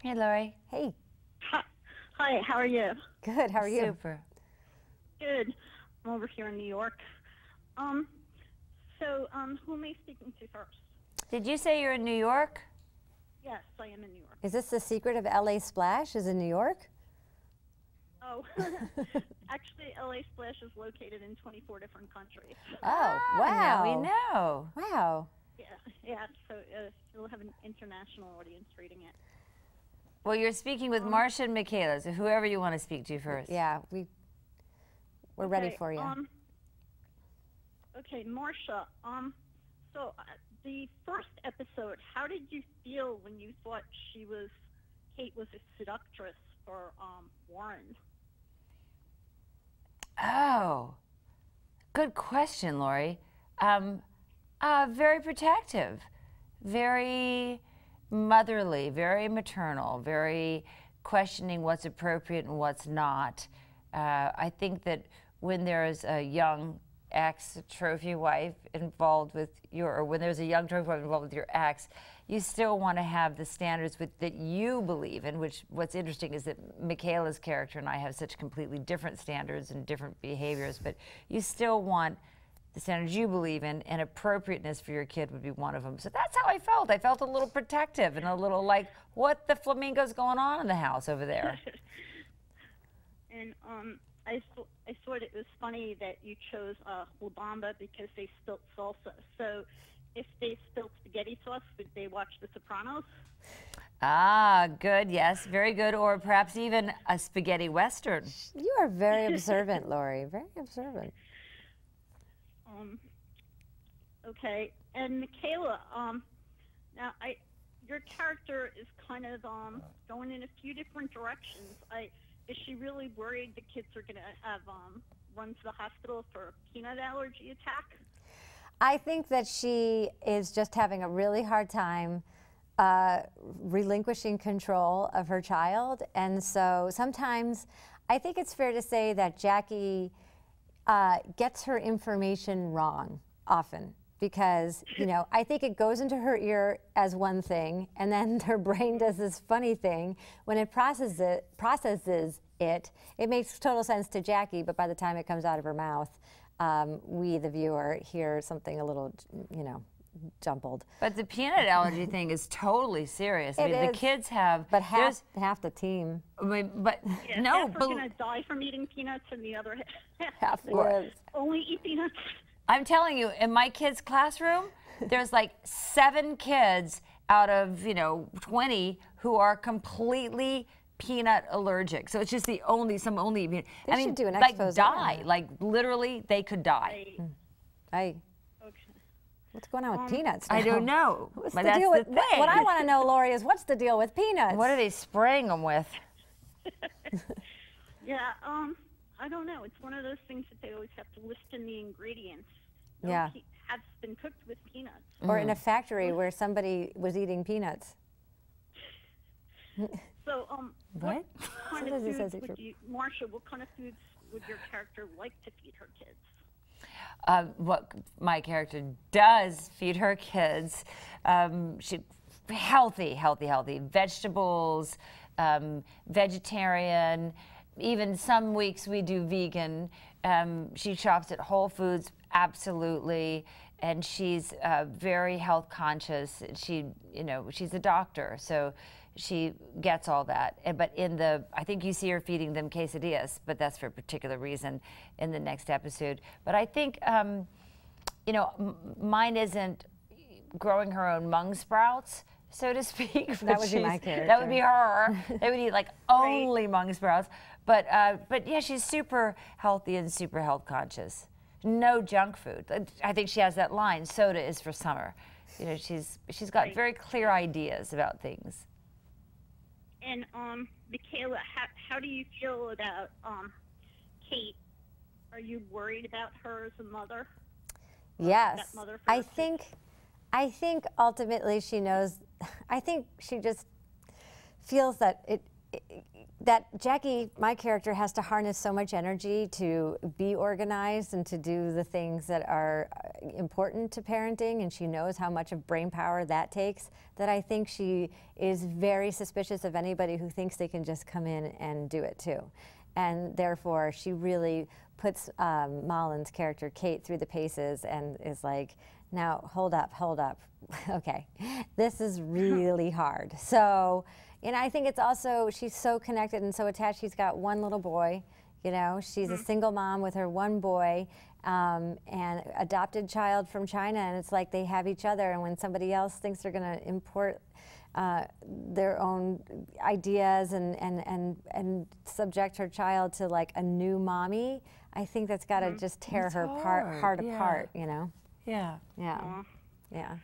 Hey, Lori. Hey. Hi, how are you? Good. How are you? Super. Good. I'm over here in New York. Who am I speaking to first? Did you say you're in New York? Yes, I am in New York. Is this the secret of LA Splash? Is in New York? Oh, actually, LA Splash is located in 24 different countries. Oh, wow. Now we know. Wow. Yeah. So you'll have an international audience reading it. Well, you're speaking with Marsha and Michaela, so whoever you want to speak to first. Yeah, we're ready for you. Okay, Marsha. The first episode, how did you feel when you thought Kate was a seductress for Warren? Oh, good question, Lori. Very protective, very motherly, very maternal, very questioning what's appropriate and what's not. I think that when there's a young ex-trophy wife involved with or when there's a young trophy wife involved with your ex, you still want to have the standards that you believe in, which what's interesting is that Michaela's character and I have such completely different standards and different behaviors, but you still want the standards you believe in, and appropriateness for your kid would be one of them. So that's how I felt. I felt a little protective and a little like, what the flamingo's going on in the house over there? And I thought it was funny that you chose La Bamba because they spilt salsa. So if they spilled spaghetti sauce, would they watch The Sopranos? Ah, good, yes, very good. Or perhaps even a spaghetti western. You are very observant, Lori, very observant. Okay, and Michaela, now your character is kind of going in a few different directions. Is she really worried the kids are going to have run to the hospital for a peanut allergy attack? I think that she is just having a really hard time relinquishing control of her child. And so sometimes I think it's fair to say that Jackie gets her information wrong often. Because, you know, I think it goes into her ear as one thing, and then her brain does this funny thing. When it processes it, it makes total sense to Jackie, but by the time it comes out of her mouth, we, the viewer, hear something a little, you know, jumbled. But the peanut allergy thing is totally serious. I mean, the kids have... But half the team. I mean, but yeah, no... half are going to die from eating peanuts, and the other half only eat peanuts. I'm telling you, in my kids' classroom, there's like 7 kids out of, 20 who are completely peanut allergic. So it's just some only. They should do an like expose. Die. Like literally, they could die. Okay. What's going on with peanuts now? I don't know. What's but the that's deal with the thing. What I want to know, Lori, is what's the deal with peanuts? What are they spraying them with? Yeah, I don't know. It's one of those things that they always have to list in the ingredients. Yeah. Has been cooked with peanuts. Or in a factory where somebody was eating peanuts. So, what kind of foods would you, Marsha, what kind of foods would your character like to feed her kids? What my character does feed her kids, she healthy vegetables, vegetarian. Even some weeks we do vegan. She shops at Whole Foods, absolutely, and she's very health conscious. She's a doctor, so she gets all that. But I think you see her feeding them quesadillas, but that's for a particular reason in the next episode. But I think, mine isn't growing her own mung sprouts, so to speak. That would be my character. That would be her. They would eat like only mung sprouts. But yeah, she's super healthy and super health conscious. No junk food. I think she has that line, soda is for summer. She's got very clear ideas about things. And Michaela, how do you feel about Kate? Are you worried about her as a mother? Yes. I think ultimately she knows. I think she just feels that that Jackie, my character, has to harness so much energy to be organized and to do the things that are important to parenting, and she knows how much of brain power that takes, that I think she is very suspicious of anybody who thinks they can just come in and do it too. And therefore, she really puts Malin's character, Kate, through the paces and is like, now, hold up. Okay, this is really hard. So, and I think it's also, she's so connected and so attached. She's got one little boy, you know, she's a single mom with her one boy, and adopted child from China, and it's like they have each other, and when somebody else thinks they're gonna import their own ideas and subject her child to like a new mommy, I think that's gotta just tear her heart apart, you know? Yeah. Yeah. Yeah.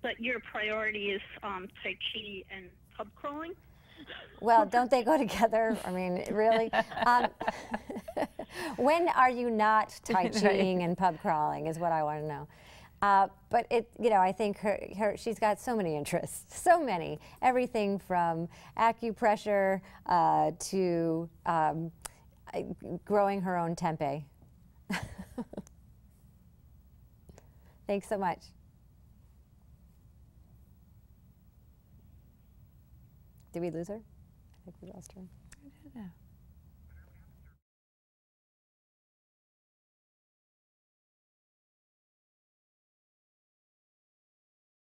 But your priority is Tai Chi and pub crawling? Well, don't they go together? I mean, really? When are you not Tai Chiing and pub crawling is what I want to know. But it, you know, I think she's got so many interests, so many. Everything from acupressure to growing her own tempeh. Thanks so much. Did we lose her? I think we lost her. I don't know.